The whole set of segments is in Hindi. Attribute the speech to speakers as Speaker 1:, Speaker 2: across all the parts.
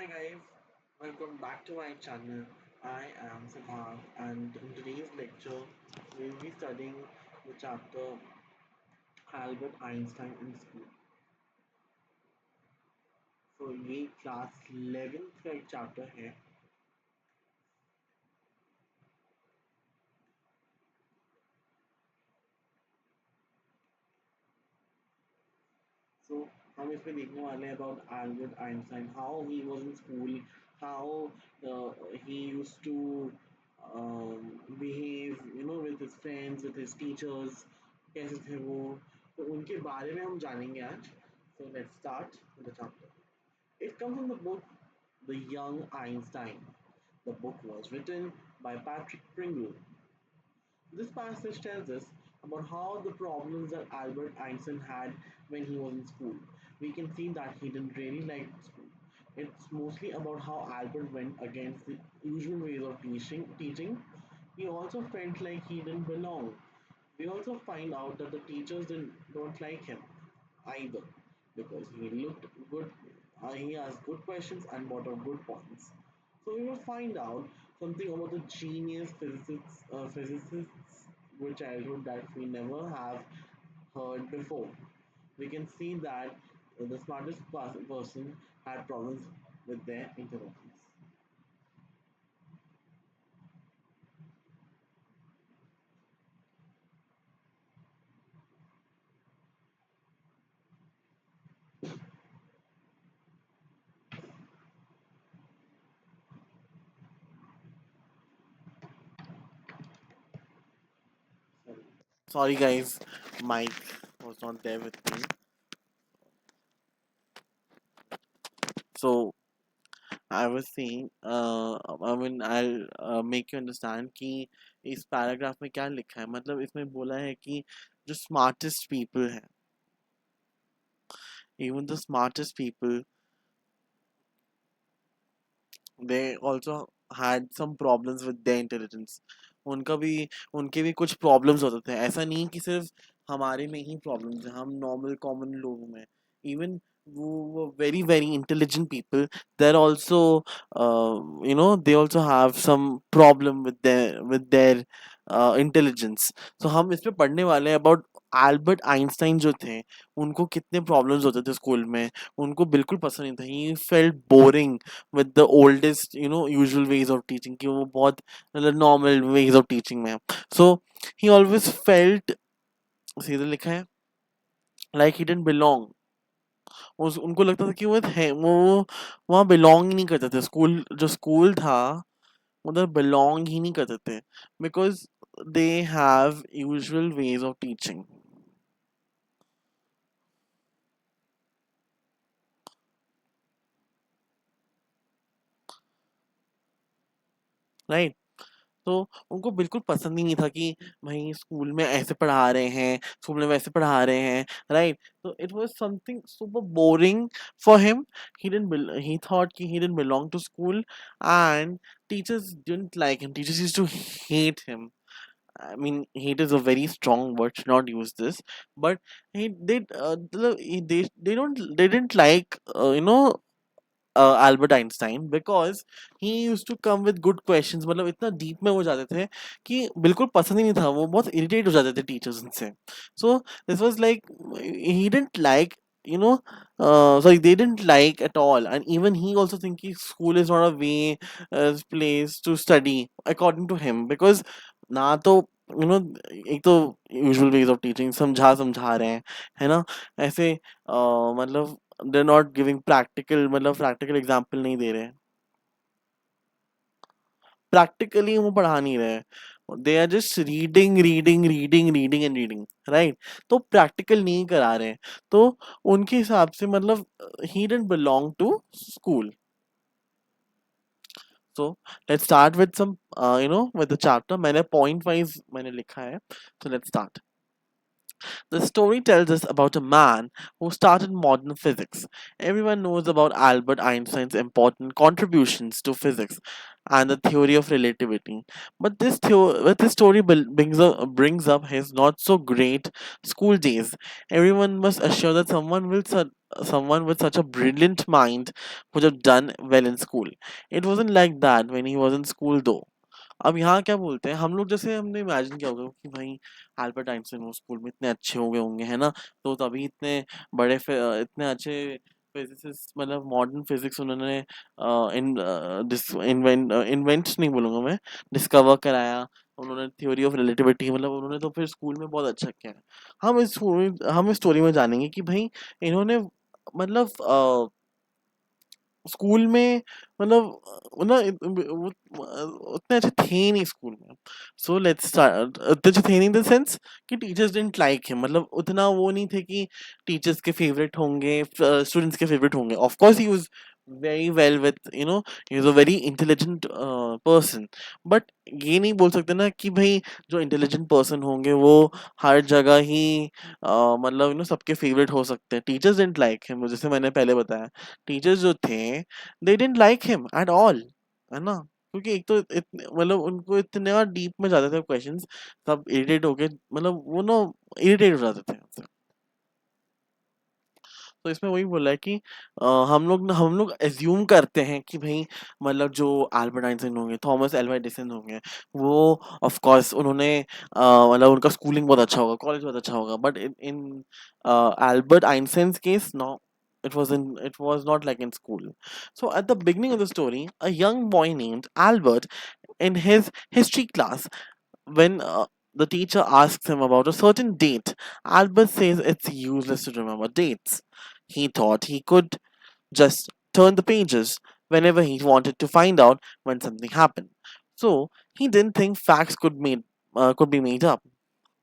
Speaker 1: Hi guys, welcome back to my channel. I am Siddharth and in today's lecture we will be studying the chapter Albert Einstein in school. So ये क्लास 11th का एक चैप्टर है. So हम इसमें देखने वाले हैं about Albert Einstein, how he was in school, how he used to behave, with his friends, with his teachers, कैसे थे वो, तो उनके बारे में हम जानेंगे आज. So let's start with the chapter. It comes from the book The Young Einstein. The book was written by Patrick Pringle. This passage tells us about how the problems that Albert Einstein had when he was in school. We can see that he didn't really like school. It's mostly about how Albert went against the usual ways of teaching. He also felt like he didn't belong. We also find out that the teachers don't like him either because he looked good, he asked good questions and brought up good points. So we will find out something about the genius physicists with childhood that we never have heard before. We can see that the smartest person had problems with their intelligence. Sorry guys, Mike was not there with me. So I was saying, I'll make you understand कि इस पैराग्राफ में क्या लिखा है. मतलब इसमें बोला है कि जो smartest people हैं, even the smartest people, they also had some problems with their intelligence. उनका भी उनके भी कुछ problems होते थे. ऐसा नहीं कि सिर्फ हमारे में ही problems हैं, हम normal common लोगों में. Even वो very very intelligent people, they're also they also have some problem with their intelligence. So हम इसमें पढ़ने वाले हैं about एल्बर्ट आइंस्टाइन जो थे, उनको कितने प्रॉब्लम्स होते थे स्कूल में. उनको बिल्कुल पसंद नहीं था. He felt boring with the oldest usual ways of teaching कि वो बहुत मतलब normal ways of teaching में. So he always felt, सीधे लिखा है, like he didn't belong. उनको लगता था कि वो वहाँ बिलोंग ही नहीं करते थे. स्कूल जो स्कूल था उधर बिलोंग ही नहीं करते थे because they have usual ways of teaching. Right. तो उनको बिल्कुल पसंद ही नहीं था कि भाई स्कूल में ऐसे पढ़ा रहे हैं, स्कूल में वैसे पढ़ा रहे हैं. राइट. तो it was something super boring for him. He thought कि he didn't belong to school and teachers didn't like him. Teachers used to hate him. I mean, hate is a very strong word. Should not use this, but they didn't like Albert Einstein because he used to come with good questions. मतलब इतना डीप में वो जाते थे कि बिल्कुल पसंद ही नहीं था. वो बहुत इरिटेट हो जाते थे टीचर्स उनसे. So this was like he didn't like sorry, they didn't like at all, and even he also thinking school is not a way place to study according to him because ना तो एक तो यूजुअल वेज ऑफ टीचिंग समझा समझा रहे हैं, है ना. ऐसे मतलब दे नॉट गिविंग प्रैक्टिकल, मतलब प्रैक्टिकल एग्जाम्पल नहीं दे रहे. प्रैक्टिकली वो पढ़ा नहीं रहे. They are just reading reading reading reading and reading. Right. तो प्रैक्टिकल नहीं करा रहे. तो उनके हिसाब से मतलब he didn't belong to school. So let's start with some with the chapter. मैंने पॉइंट वाइज मैंने लिखा है. So let's start. The story tells us about a man who started modern physics. Everyone knows about Albert Einstein's important contributions to physics.
Speaker 2: and the theory of relativity. But this story brings up his not so great school days. Everyone must assure that someone with such a brilliant mind would have done well in school. It wasn't like that when he was in school though. अब यहाँ क्या बोलते हैं हम लोग, जैसे हमने इमेजिन किया होगा कि भाई एल्बर्ट आइंस्टाइन वो स्कूल में इतने अच्छे हो गए होंगे, है ना? तो तभी इतने इतने अच्छे फिजिसिस्ट, मतलब मॉडर्न फिजिक्स उन्होंने इन्वेंट नहीं बोलूँगा मैं, डिस्कवर कराया। उन्होंने थ्योरी ऑफ रिलेटिविटी, मतलब उन्होंने तो फिर स्कूल में बहुत अच्छा किया है। हम इस स्टोरी में जानेंगे कि भाई इन्होंने मतलब स्कूल में मतलब ना उतने अच्छे थे नहीं स्कूल में। सो लेट्स स्टार्ट। उतने अच्छे थे नहीं इन द सेंस कि टीचर्स डिडंट लाइक हिम, मतलब उतना वो नहीं थे कि टीचर्स के फेवरेट होंगे, स्टूडेंट्स के फेवरेट होंगे। Of course he was very well with he is a very intelligent person. But ये नहीं बोल सकते ना कि भाई जो इंटेलिजेंट पर्सन होंगे वो हर जगह ही मतलब सबके फेवरेट हो सकते हैं। टीचर्स डिडंट लाइक हिम, जैसे मैंने पहले बताया। टीचर्स जो थे they didn't like him at all, है ना? क्योंकि एक तो मतलब उनको इतना डीप में जाते थे क्वेश्चंस, सब इरिटेट होके, मतलब वो ना इरिटेट हो जाते थे उनसे। तो इसमें वही बोला है कि हम लोग एज्यूम करते हैं कि भाई मतलब जो एल्बर्ट आइंस्टाइन होंगे, थॉमस एल्वा एडिसन होंगे, वो ऑफ कोर्स उन्होंने मतलब उनका स्कूलिंग बहुत अच्छा होगा, कॉलेज बहुत अच्छा होगा। But in in Albert Einstein's case no, it was not like in school. So at the beginning of the story, a young boy named Albert, in his history class, when the teacher asks him about a certain date, Albert says it's useless to remember dates. He thought he could just turn the pages whenever he wanted to find out when something happened. So he didn't think facts could be made up.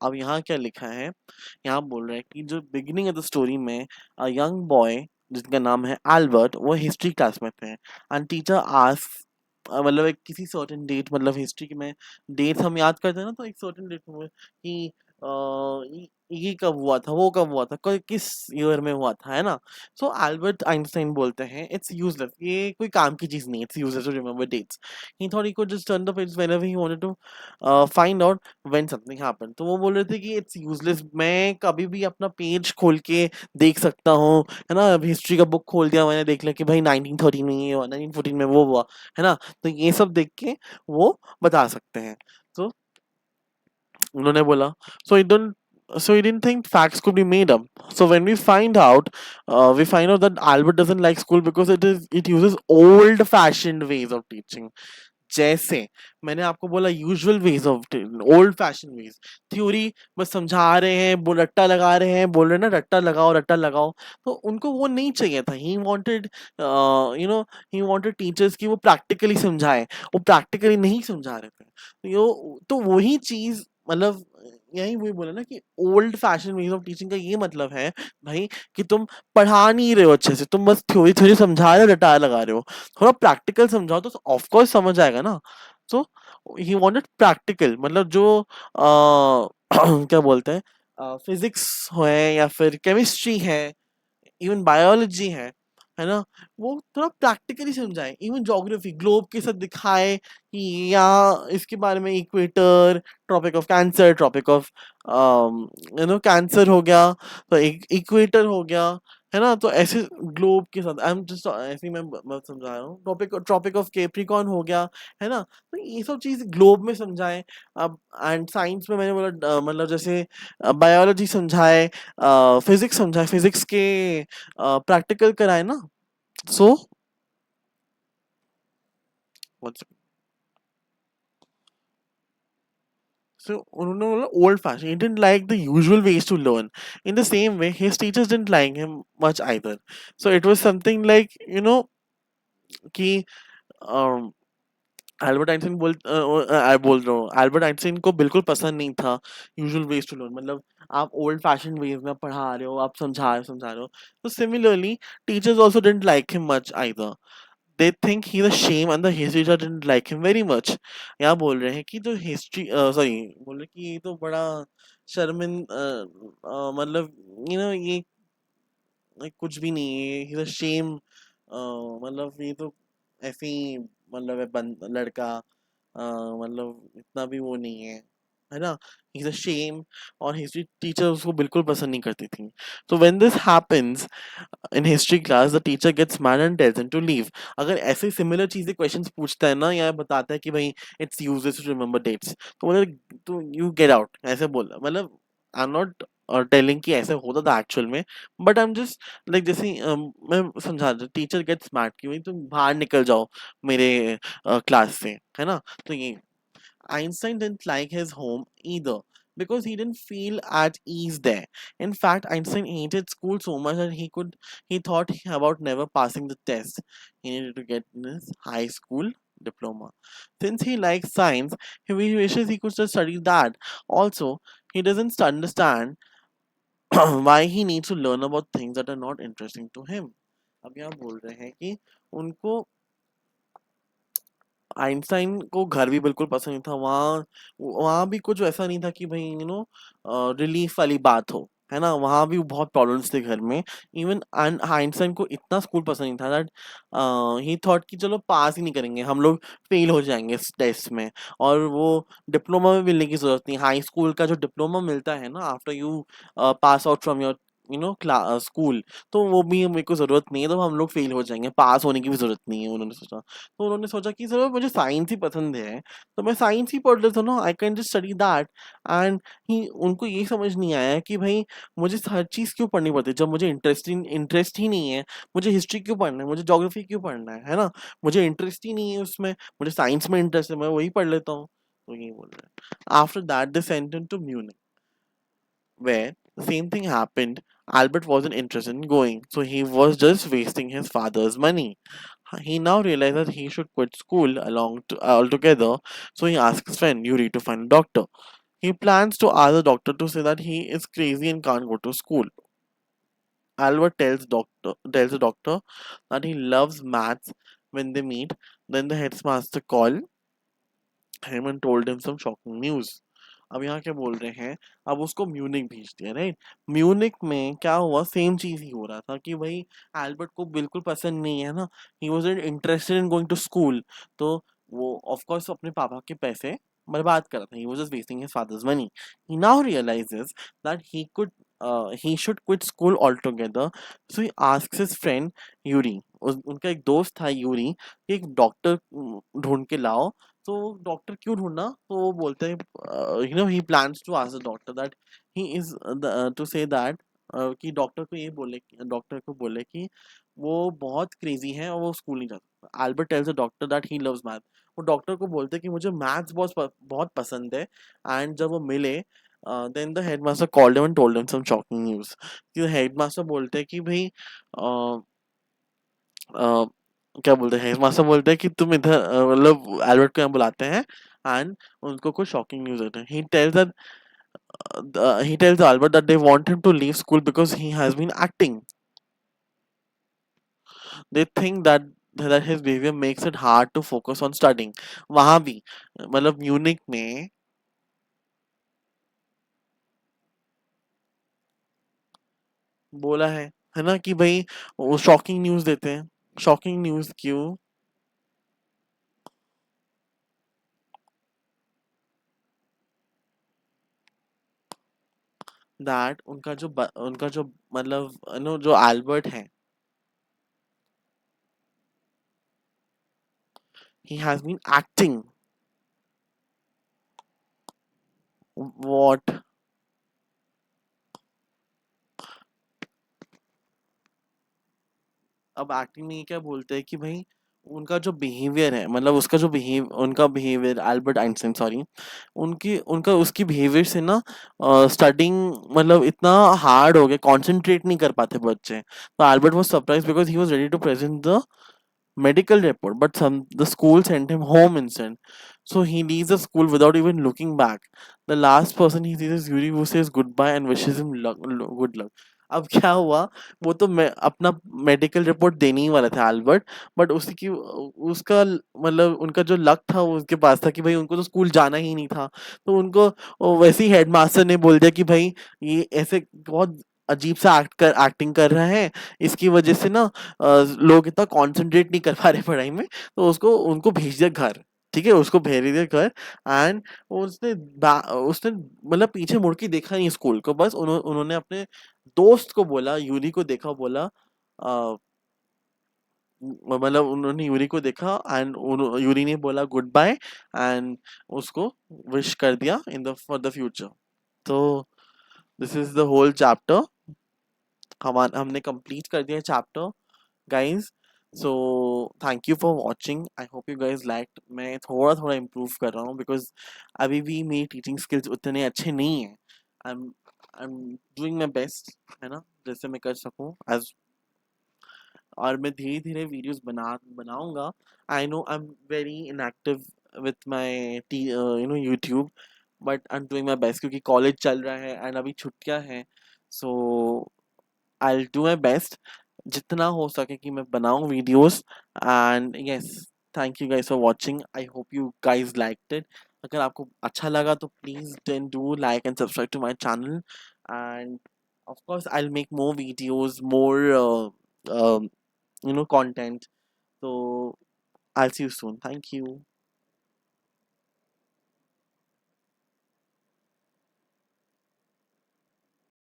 Speaker 2: अब यहाँ क्या लिखा है? यहाँ बोल रहा है कि जो बिगिनिंग ऑफ द स्टोरी में अ यंग बॉय जिसका नाम है एल्बर्ट, वो हिस्ट्री क्लास में थे एंड टीचर आस्क, मतलब एक किसी सर्टेन डेट, मतलब हिस्ट्री में डेट हम याद करते हैं ना, तो एक सर्टेन डेट में कि ये कब हुआ था, वो कब हुआ था, किस ईयर में हुआ था, है ना? सो एल्बर्ट आइंस्टाइन बोलते हैं इट्स यूजलेस, ये कोई काम की चीज नहीं, it's useless to remember dates. He thought he could just turn the page whenever he wanted to find out when something happened. तो वो बोल रहे थे कि इट्स यूजलेस, मैं कभी भी अपना पेज खोल के देख सकता हूँ, है ना? अब हिस्ट्री का बुक खोल दिया मैंने, देख लिया कि भाई 1913 में ये हुआ, 1914 में वो हुआ, है ना? तो ये सब देख के वो बता सकते हैं। तो उन्होंने बोला, so he don't so he didn't think facts could be made up. So when we find out that Albert doesn't like school because it uses old fashioned ways of teaching. जैसे मैंने आपको बोला, usual ways of old fashion ways, theory बस समझा रहे हैं, रट्टा लगा रहे हैं, बोल रहे हैं ना रट्टा लगाओ रट्टा लगाओ। तो उनको वो नहीं चाहिए था। He wanted he wanted teachers की वो प्रैक्टिकली समझाए, वो प्रैक्टिकली नहीं समझा रहे थे। तो वही चीज, मतलब यही वही बोला ना कि old fashion ways of teaching का ये मतलब है भाई कि तुम पढ़ा नहीं रहे हो अच्छे से, तुम बस थ्योरी थ्योरी समझा रहे हो, रटा लगा रहे हो। थोड़ा प्रैक्टिकल समझाओ तो ऑफ कोर्स समझ आएगा ना। सो ही वांटेड प्रैक्टिकल, मतलब जो क्या बोलते हैं, फिजिक्स है या फिर केमिस्ट्री है, इवन बायोलॉजी है ना? वो थोड़ा प्रैक्टिकली समझाए। इवन ज्योग्राफी ग्लोब के साथ दिखाए कि यहाँ इसके बारे में, equator, tropic of cancer, tropic of cancer हो गया, तो इक्वेटर हो गया, है ना? तो ऐसे ग्लोब के साथ आई एम जस्ट ऐसे ही मैं समझा रहा हूँ। ट्रॉपिक ट्रॉपिक ऑफ कैप्रिकॉर्न हो गया, है ना? तो ये सब चीज ग्लोब में समझाए। अब एंड साइंस में मैंने बोला मतलब जैसे बायोलॉजी समझाए, फिजिक्स समझाए, फिजिक्स के प्रैक्टिकल कराए ना। सो उन्होंने बोला old fashion, he didn't like the usual ways to learn. In the same way, his teachers didn't like him much either. So it was something like कि एल्बर्ट आइंस्टाइन बोल रहा हूँ, एल्बर्ट आइंस्टाइन को बिल्कुल पसंद नहीं था यूजुअल वेज टू लर्न, मतलब आप ओल्ड फैशन वेज में पढ़ा रहे हो, आप समझा रहे हो। तो similarly teachers also didn't like him much either. They think he is a shame and the history teacher didn't like him very much. यहाँ बोल रहे हैं कि जो हिस्ट्री सॉरी बोल रहे कि ये तो बड़ा मतलब ये कुछ भी नहीं है, ही इज अ शेम, मतलब ये तो ऐसे ही मतलब लड़का मतलब इतना भी वो नहीं है ना? ही इज अ शेम, और हिस्ट्री टीचर उसको बिल्कुल पसंद नहीं करती थी। तो when this happens in history class, the teacher gets mad and tells him to leave. अगर ऐसे सिमिलर चीजें क्वेश्चंस पूछता है ना, या बताता है कि भाई it's useless to remember dates, तो मतलब तो यू गेट आउट ऐसे बोला। मतलब आई एम नॉट टेलिंग कि ऐसे होता था एक्चुअल में, but I am just like जैसे मैं समझा रहा, टीचर गेट्स मैड कि भाई तुम बाहर निकल जाओ मेरे क्लास से, है ना? तो ये Einstein didn't like his home either because he didn't feel at ease there. In fact, Einstein hated school so much that he thought about never passing the test. He needed to get his high school diploma. Since he likes science, he wishes he could just study that. Also, he doesn't understand why he needs to learn about things that are not interesting to him. अब यहाँ बोल रहे हैं कि उनको आइंस्टाइन को घर भी बिल्कुल पसंद नहीं था। वहाँ वहाँ भी कुछ ऐसा नहीं था कि भई रिलीफ वाली बात हो, है ना? वहाँ भी बहुत प्रॉब्लम्स थे घर में। इवन एंड आइंस्टाइन को इतना स्कूल पसंद नहीं था दैट ही थॉट कि चलो पास ही नहीं करेंगे, हम लोग फेल हो जाएँगे इस टेस्ट में, और वो डिप्लोमा में मिलने की ज़रूरत नहीं। हाई स्कूल का जो डिप्लोमा मिलता है ना after you pass out from your school, तो वो भी मेरे को ज़रूरत नहीं है, तो हम लोग फेल हो जाएँगे, पास होने की भी ज़रूरत नहीं है, उन्होंने सोचा। तो उन्होंने सोचा कि चलो मुझे साइंस ही पसंद है, तो मैं साइंस ही पढ़ लेता हूँ ना, I can just study that. And he उनको ये समझ नहीं आया कि भाई मुझे हर चीज़ क्यों पढ़नी पड़ती है, जब मुझे इंटरेस्ट ही नहीं है। मुझे हिस्ट्री क्यों पढ़ना है, मुझे ज्योग्राफी क्यों पढ़ना है ना? मुझे इंटरेस्ट ही नहीं है उसमें, मुझे साइंस में इंटरेस्ट है, मैं वही पढ़ लेता हूँ। तो यही बोल रहे हैं। After that they sent him to Munich, where the same thing happened. Albert wasn't interested in going, so he was just wasting his father's money. He now realized that he should quit school altogether, so he asks his friend Yuri to find a doctor. He plans to ask the doctor to say that he is crazy and can't go to school. Albert tells the doctor that he loves maths. When they meet, then the headmaster called him and told him some shocking news. अब यहाँ क्या बोल रहे हैं, अब उसको म्यूनिक भेज दिया, राइट? म्यूनिक में क्या हुआ, सेम चीज ही हो रहा था कि भाई एल्बर्ट को बिल्कुल पसंद नहीं है ना, he was interested in going to school. तो वो ऑफ कोर्स अपने पापा के पैसे बर्बाद कर रहा था, he was just wasting his father's money. He now realises that he should quit school altogether, so he asks his friend Yuri, उनका एक दोस्त था यूरी, कि एक डॉक्टर ढूंढ के लाओ। तो डॉक्टर क्यों ढूँढना? तो वो बोलते हैं he plans to ask the doctor that he is to say that कि डॉक्टर को बोले कि वो बहुत क्रेज़ी है और वो स्कूल नहीं जाता। Albert tells the doctor that he loves math. वो डॉक्टर को बोलते हैं कि मुझे मैथ्स बहुत पसंद है। एंड जब वो मिले, then the headmaster called him and told him some shocking news. कि हेडमास्टर बोलते हैं कि भई अ अ, क्या बोलते हैं, हेडमास्टर बोलते हैं कि तुम इधर मतलब एल्बर्ट को यहाँ बुलाते हैं एंड उनको कुछ शॉकिंग न्यूज़ देते हैं। He tells Albert that they want him to leave school because he has been acting. They think that his behavior makes it hard to focus on studying. वहाँ भी मतलब म्यूनिक में बोला है ना कि भाई वो शॉकिंग न्यूज़ देते हैं। शॉकिंग न्यूज़ क्यों? दैट उनका जो मतलब जो एल्बर्ट है, he has been acting. What? अब एक्टिंग में ये क्या बोलते हैं कि भाई उनका जो बिहेवियर है, मतलब उनका बिहेवियर, एल्बर्ट आइंस्टाइन सॉरी, उनकी उनका उसकी बिहेवियर से ना स्टडिंग मतलब इतना हार्ड हो गया, कंसंट्रेट नहीं कर पाते बच्चे। तो Albert was surprised because he was ready to present the medical report, but the school sent him home instead. So he leaves the school without even looking back. The last person he sees is Yuri, who says goodbye and wishes him good luck. अब क्या हुआ, वो तो मैं अपना मेडिकल रिपोर्ट देने ही वाला था एल्बर्ट, बट उसका मतलब उनका जो लक था वो उसके पास था कि भाई उनको तो स्कूल जाना ही नहीं था। तो उनको वैसे ही हेडमास्टर ने बोल दिया कि भाई ये ऐसे बहुत अजीब सा एक्टिंग कर रहा है, इसकी वजह से ना लोग इतना कंसंट्रेट नहीं कर पा रहे पढ़ाई में, तो उसको उनको भेज दिया घर। ठीक है, उसको भेज दिया घर। एंड उसने मतलब पीछे मुड़ के देखा नहीं स्कूल को, बस उन्होंने अपने दोस्त को बोला, यूरी को देखा, बोला मतलब उन्होंने यूरी को देखा एंड यूरी ने बोला गुड बाय एंड उसको विश कर दिया in the for the future. तो this is the whole chapter. हमने कंप्लीट कर दिया chapter guys. So thank you for watching, I hope you guys like. मैं थोड़ा थोड़ा इम्प्रूव कर रहा हूँ बिकॉज अभी भी मेरी टीचिंग स्किल्स उतने अच्छे नहीं हैं। I am doing my best, है ना, जैसे मैं कर सकूँ एज। और मैं धीरे धीरे वीडियोस बनाऊंगा। I know I am very inactive with my YouTube, but I am doing my best क्योंकि कॉलेज चल रहा है एंड अभी छुट्टियां हैं। सो I'll do my best जितना हो सके कि मैं बनाऊं videos. And yes, thank you guys for watching, I hope you guys liked it. अगर आपको अच्छा लगा तो please then do like and subscribe to my channel. And of course I'll make more videos, more content. So I'll see you soon. Thank you.